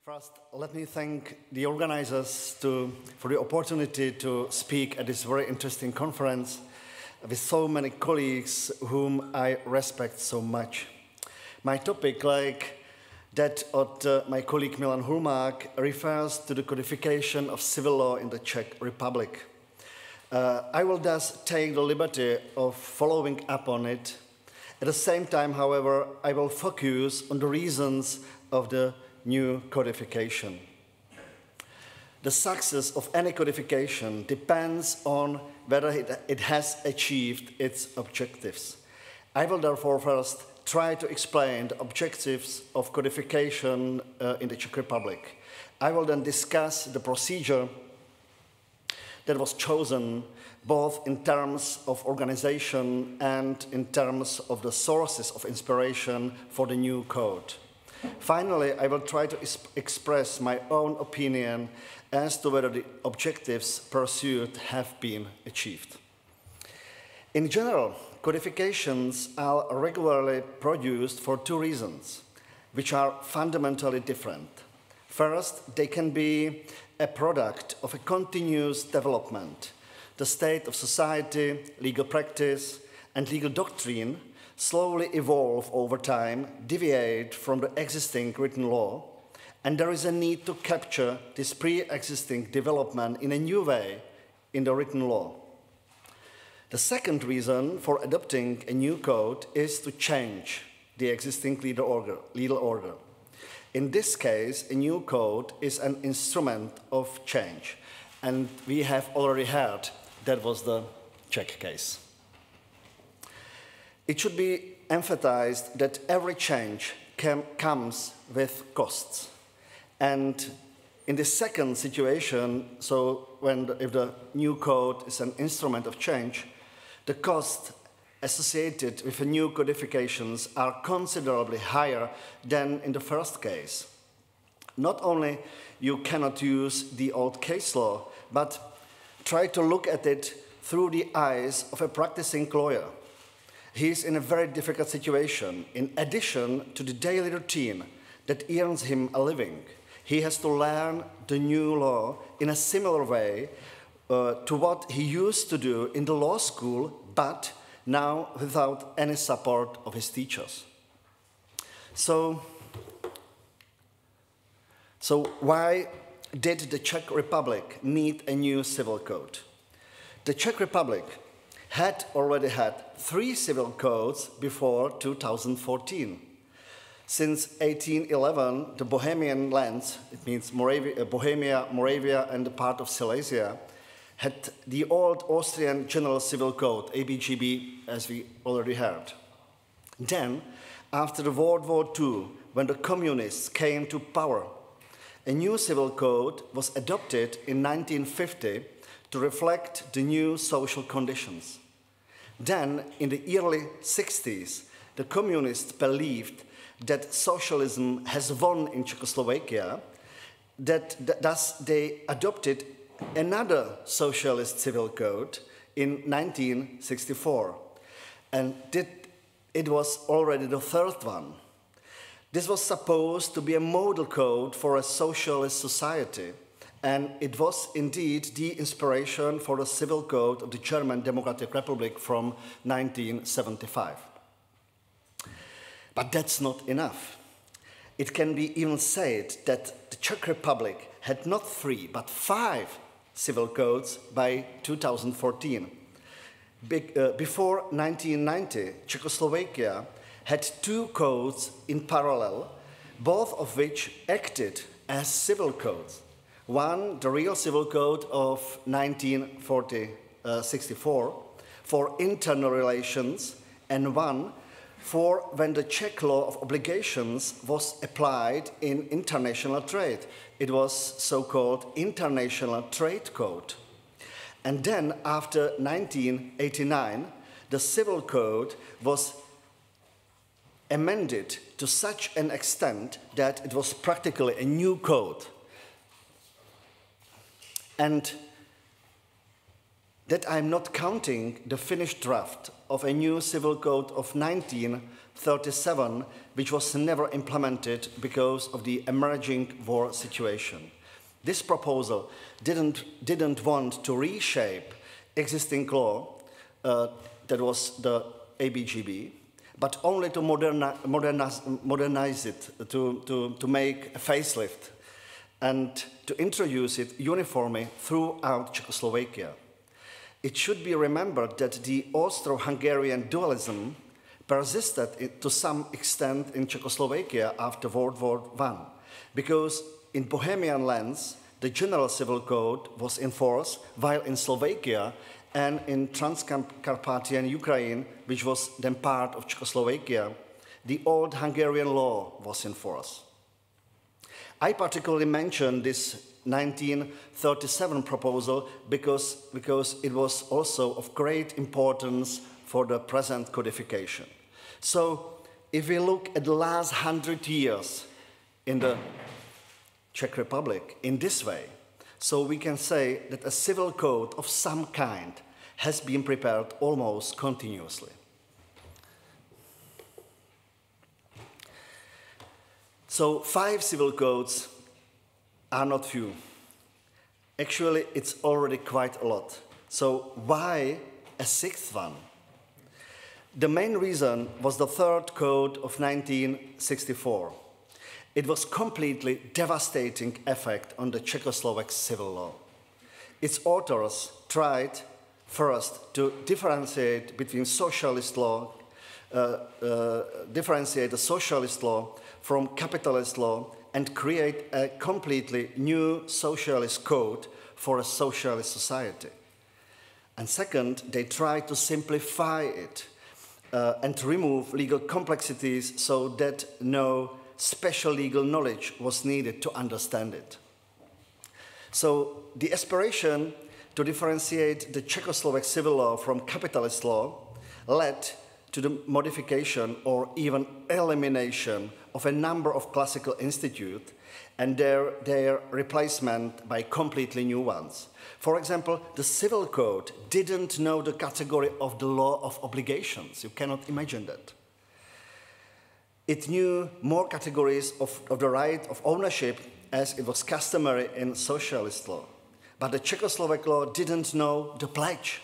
First, let me thank the organizers for the opportunity to speak at this very interesting conference with so many colleagues whom I respect so much. My topic, like that of my colleague Milan Hulmák, refers to the codification of civil law in the Czech Republic. I will thus take the liberty of following up on it. At the same time, however, I will focus on the reasons of the new codification. The success of any codification depends on whether it has achieved its objectives. I will therefore first try to explain the objectives of codification in the Czech Republic. I will then discuss the procedure that was chosen both in terms of organization and in terms of the sources of inspiration for the new code. Finally, I will try to express my own opinion as to whether the objectives pursued have been achieved. In general, codifications are regularly produced for two reasons, which are fundamentally different. First, they can be a product of a continuous development. The state of society, legal practice, and legal doctrine slowly evolve over time, deviate from the existing written law, and there is a need to capture this pre-existing development in a new way in the written law. The second reason for adopting a new code is to change the existing legal order. In this case, a new code is an instrument of change, and we have already heard that was the Czech case. It should be emphasized that every change comes with costs. And in the second situation, so if the new code is an instrument of change, the costs associated with the new codifications are considerably higher than in the first case. Not only you cannot use the old case law, but try to look at it through the eyes of a practicing lawyer. He is in a very difficult situation. In addition to the daily routine that earns him a living, he has to learn the new law in a similar way to what he used to do in the law school, but now without any support of his teachers. So why did the Czech Republic need a new civil code? The Czech Republic had already had 3 civil codes before 2014. Since 1811, the Bohemian lands, it means Bohemia, Moravia, and the part of Silesia, had the old Austrian General Civil Code, ABGB, as we already heard. Then, after the World War II, when the communists came to power, a new civil code was adopted in 1950 to reflect the new social conditions. Then, in the early 60s, the communists believed that socialism has won in Czechoslovakia, thus they adopted another socialist civil code in 1964. And it was already the third one. This was supposed to be a model code for a socialist society, and it was indeed the inspiration for the civil code of the German Democratic Republic from 1975. But that's not enough. It can be even said that the Czech Republic had not 3, but 5 civil codes by 2014. Before 1990, Czechoslovakia had 2 codes in parallel, both of which acted as civil codes. One, the real civil code of 1964 for internal relations, and one for when the Czech law of obligations was applied in international trade. It was so-called International Trade Code. And then, after 1989, the civil code was amended to such an extent that it was practically a new code. And That I'm not counting the finished draft of a new civil code of 1937, which was never implemented because of the emerging war situation. This proposal didn't want to reshape existing law, that was the ABGB, but only to modernize it, to make a facelift, and to introduce it uniformly throughout Czechoslovakia. It should be remembered that the Austro-Hungarian dualism persisted to some extent in Czechoslovakia after World War I, because in Bohemian lands, the general civil code was in force, while in Slovakia and in Transcarpathian Ukraine, which was then part of Czechoslovakia, the old Hungarian law was in force. I particularly mention this 1937 proposal because it was also of great importance for the present codification. So if we look at the last 100 years in the Czech Republic in this way, so we can say that a civil code of some kind has been prepared almost continuously. So 5 civil codes are not few. Actually, it's already quite a lot. So why a 6th one? The main reason was the 3rd code of 1964. It was completely devastating effect on the Czechoslovak civil law. Its authors tried first to differentiate between socialist law, differentiate the socialist law from capitalist law, and create a completely new socialist code for a socialist society. And second, they tried to simplify it and remove legal complexities so that no special legal knowledge was needed to understand it. So the aspiration to differentiate the Czechoslovak civil law from capitalist law led to the modification or even elimination of a number of classical institutes and their replacement by completely new ones. For example, the civil code didn't know the category of the law of obligations. You cannot imagine that. It knew more categories of the right of ownership as it was customary in socialist law. But the Czechoslovak law didn't know the pledge.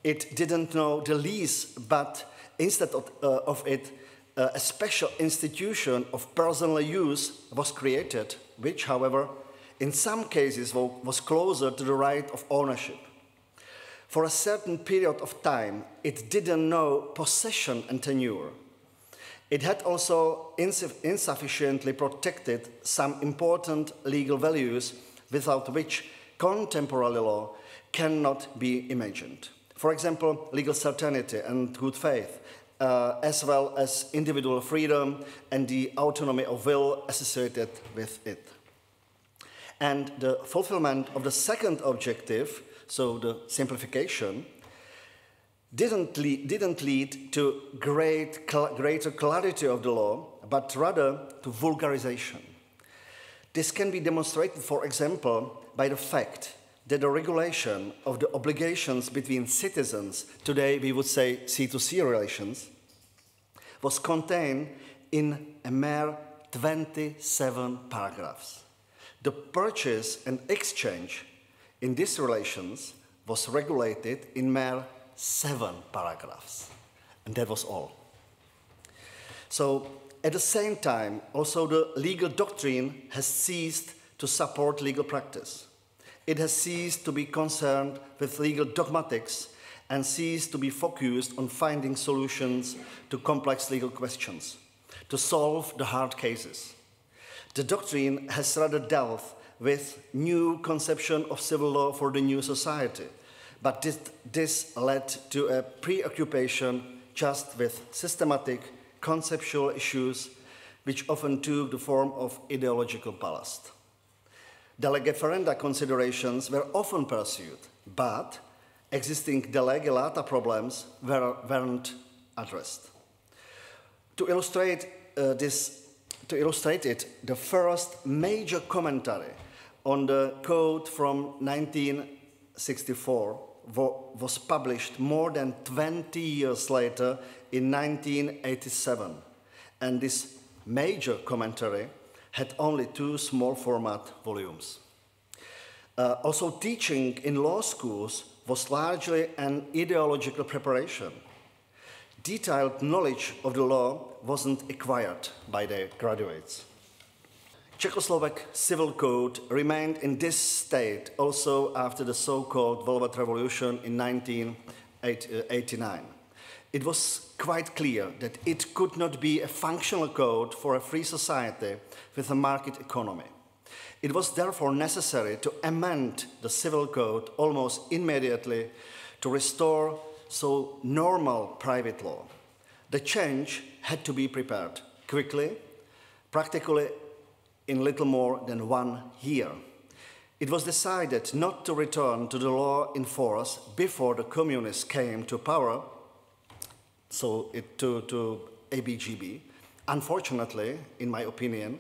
It didn't know the lease, but instead of it, a special institution of personal use was created, which, however, in some cases was closer to the right of ownership. For a certain period of time, it didn't know possession and tenure. It had also insufficiently protected some important legal values without which contemporary law cannot be imagined. For example, legal certainty and good faith, as well as individual freedom and the autonomy of will associated with it. And the fulfillment of the second objective, so the simplification, didn't lead to greater clarity of the law, but rather to vulgarization. This can be demonstrated, for example, by the fact that the regulation of the obligations between citizens, today we would say C2C relations, was contained in a mere 27 paragraphs. The purchase and exchange in these relations was regulated in mere 7 paragraphs, and that was all. So, at the same time, also the legal doctrine has ceased to support legal practice. It has ceased to be concerned with legal dogmatics and ceased to be focused on finding solutions to complex legal questions, to solve the hard cases. The doctrine has rather dealt with new conception of civil law for the new society, but this led to a preoccupation just with systematic conceptual issues which often took the form of ideological ballast. De lege ferenda considerations were often pursued, but existing de lege lata problems weren't addressed. To illustrate it, the first major commentary on the code from 19 1964 was published more than 20 years later in 1987, and this major commentary had only 2 small format volumes. Also, teaching in law schools was largely an ideological preparation. Detailed knowledge of the law wasn't acquired by the graduates. Czechoslovak Civil Code remained in this state also after the so-called Velvet Revolution in 1989. It was quite clear that it could not be a functional code for a free society with a market economy. It was therefore necessary to amend the Civil Code almost immediately to restore so normal private law. The change had to be prepared quickly, practically in little more than 1 year. It was decided not to return to the law in force before the communists came to power, so to ABGB, unfortunately, in my opinion,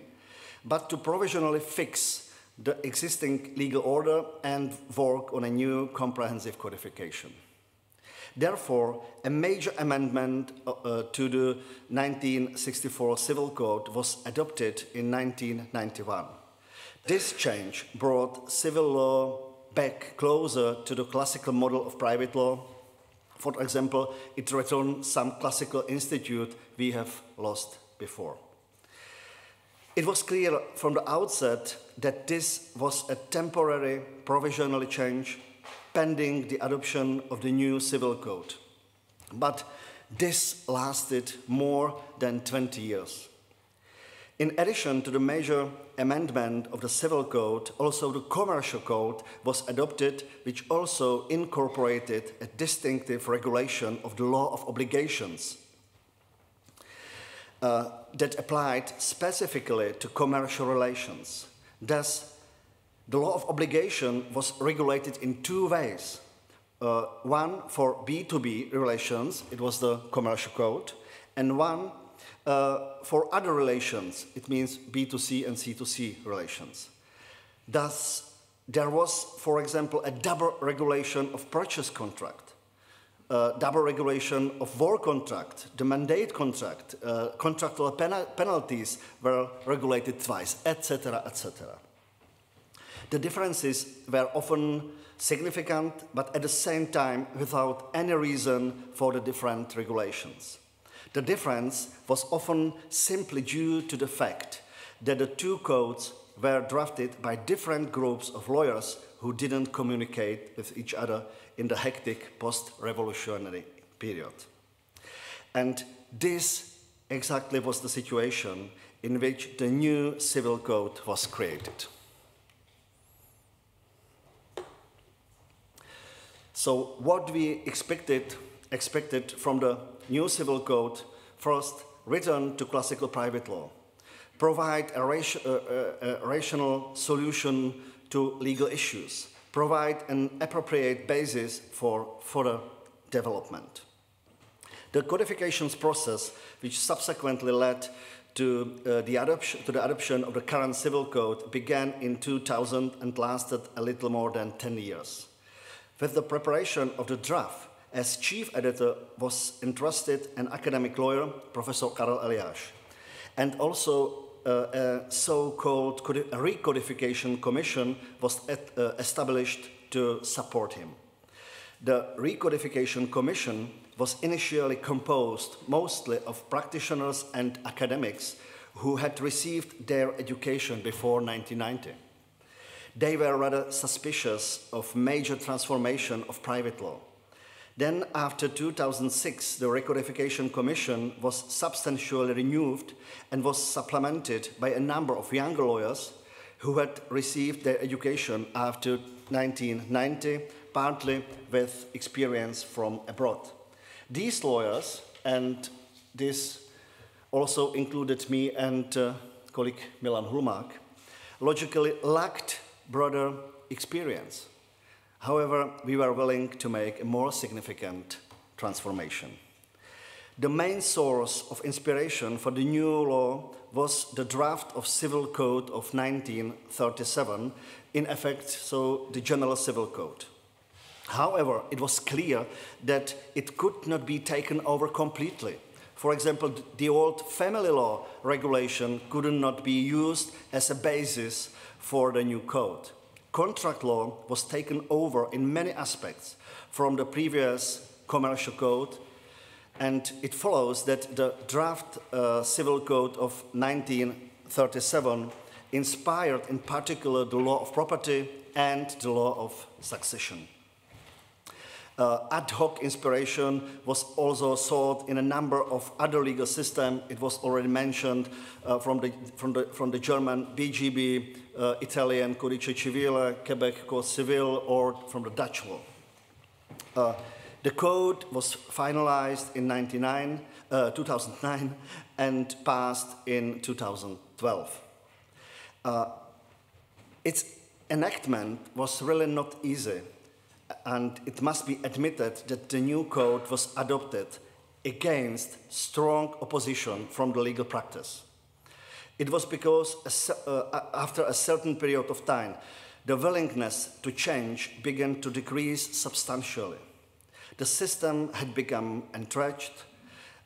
but to provisionally fix the existing legal order and work on a new comprehensive codification. Therefore, a major amendment to the 1964 Civil Code was adopted in 1991. This change brought civil law back closer to the classical model of private law. For example, it returned some classical institute we have lost before. It was clear from the outset that this was a temporary, provisional change pending the adoption of the new Civil Code. But this lasted more than 20 years. In addition to the major amendment of the Civil Code, also the Commercial Code was adopted, which also incorporated a distinctive regulation of the law of obligations that applied specifically to commercial relations. Thus, the law of obligation was regulated in 2 ways. One for B2B relations, it was the Commercial Code, and one for other relations, it means B2C and C2C relations. Thus, there was, for example, a double regulation of purchase contract, double regulation of war contract, the mandate contract, contractual penalties were regulated twice, etc., etc. The differences were often significant, but at the same time without any reason for the different regulations. The difference was often simply due to the fact that the 2 codes were drafted by different groups of lawyers who didn't communicate with each other in the hectic post-revolutionary period. And this exactly was the situation in which the new Civil Code was created. So what we expected from the new Civil Code: first, return to classical private law, provide a rational solution to legal issues, provide an appropriate basis for further development. The codification process, which subsequently led to the adoption of the current Civil Code, began in 2000 and lasted a little more than 10 years. With the preparation of the draft, as chief editor was entrusted an academic lawyer, Professor Karel Eliáš, and also a so-called Recodification Commission was established to support him. The Recodification Commission was initially composed mostly of practitioners and academics who had received their education before 1990. They were rather suspicious of major transformation of private law. Then, after 2006, the Recodification Commission was substantially renewed and was supplemented by a number of younger lawyers who had received their education after 1990, partly with experience from abroad. These lawyers, and this also included me and colleague Milan Hulmák, logically lacked broader experience. However, we were willing to make a more significant transformation. The main source of inspiration for the new law was the draft of Civil Code of 1937, in effect, so the General Civil Code. However, it was clear that it could not be taken over completely. For example, the old family law regulation could not be used as a basis for the new code. Contract law was taken over in many aspects from the previous commercial code, and it follows that the draft Civil Code of 1937 inspired in particular the law of property and the law of succession. Ad hoc inspiration was also sought in a number of other legal systems. It was already mentioned from the German BGB, Italian Codice Civile, Quebec Code Civil, or from the Dutch law. The code was finalized in 2009 and passed in 2012. Its enactment was really not easy, and it must be admitted that the new code was adopted against strong opposition from the legal practice. It was because after a certain period of time, the willingness to change began to decrease substantially. The system had become entrenched,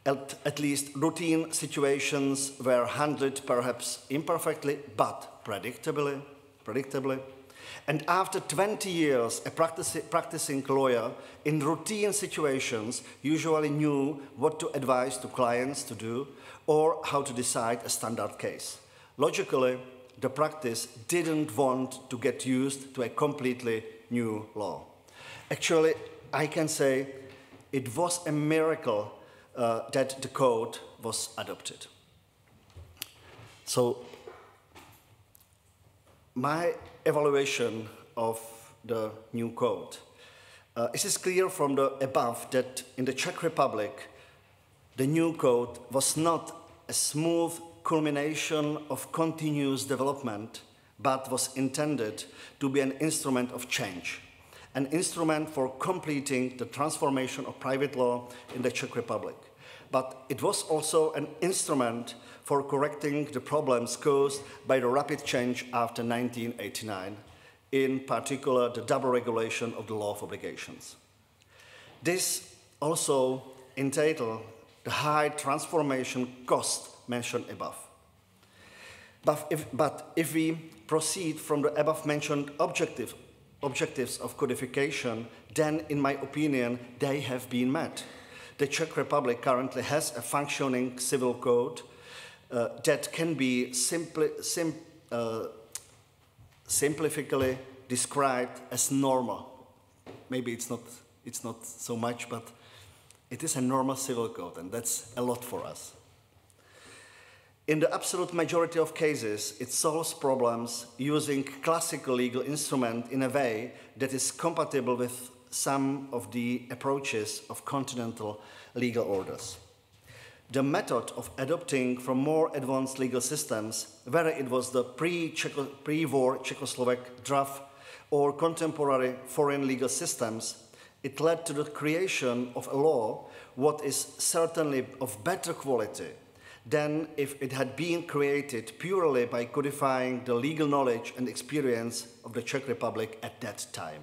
at least routine situations were handled perhaps imperfectly, but predictably. And after 20 years, a practicing lawyer in routine situations usually knew what to advise to clients to do or how to decide a standard case. Logically, the practice didn't want to get used to a completely new law. Actually, I can say it was a miracle that the code was adopted. So, my evaluation of the new code. It is clear from the above that in the Czech Republic, the new code was not a smooth culmination of continuous development, but was intended to be an instrument of change, an instrument for completing the transformation of private law in the Czech Republic. But it was also an instrument for correcting the problems caused by the rapid change after 1989, in particular the double regulation of the law of obligations. This also entailed the high transformation cost mentioned above. But if we proceed from the above-mentioned objectives of codification, then, in my opinion, they have been met. The Czech Republic currently has a functioning civil code that can be simplifically described as normal. Maybe it's not so much, but it is a normal civil code, and that's a lot for us. In the absolute majority of cases, it solves problems using classical legal instrument in a way that is compatible with some of the approaches of continental legal orders. The method of adopting from more advanced legal systems, whether it was the pre-war Czechoslovak draft or contemporary foreign legal systems, it led to the creation of a law what is certainly of better quality than if it had been created purely by codifying the legal knowledge and experience of the Czech Republic at that time.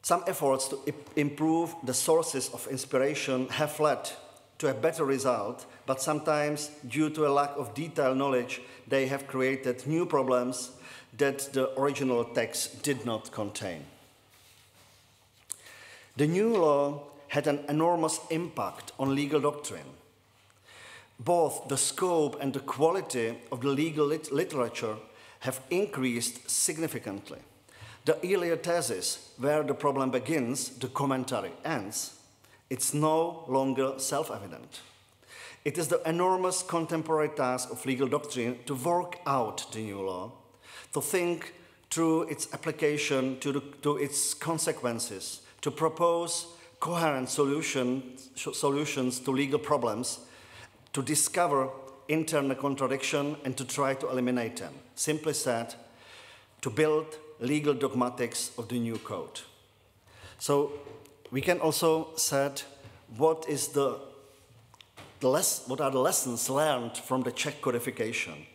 Some efforts to improve the sources of inspiration have led to a better result, but sometimes, due to a lack of detailed knowledge, they have created new problems that the original text did not contain. The new law had an enormous impact on legal doctrine. Both the scope and the quality of the legal literature have increased significantly. The earlier thesis, where the problem begins, the commentary ends, it's no longer self-evident. It is the enormous contemporary task of legal doctrine to work out the new law, to think through its application to its consequences, to propose coherent solutions to legal problems, to discover internal contradiction and to try to eliminate them. Simply said, to build legal dogmatics of the new code. So we can also say what are the lessons learned from the Czech codification.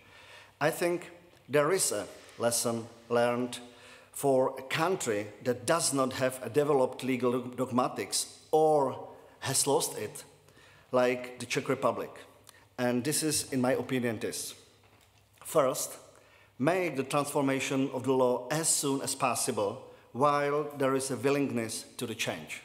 I think there is a lesson learned for a country that does not have a developed legal dogmatics or has lost it, like the Czech Republic. And this is, in my opinion, this. First, make the transformation of the law as soon as possible while there is a willingness to the change.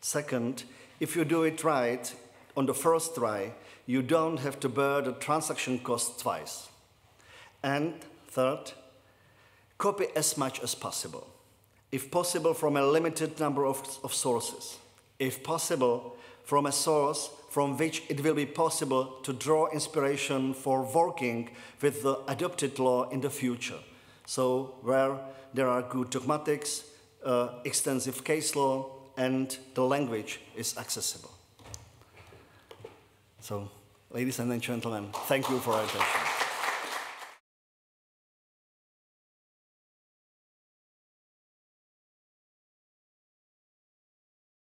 Second, if you do it right on the first try, you don't have to bear the transaction cost twice. And third, copy as much as possible. If possible, from a limited number of sources. If possible, from a source from which it will be possible to draw inspiration for working with the adopted law in the future. So where there are good dogmatics, extensive case law, and the language is accessible. So, ladies and gentlemen, thank you for your attention.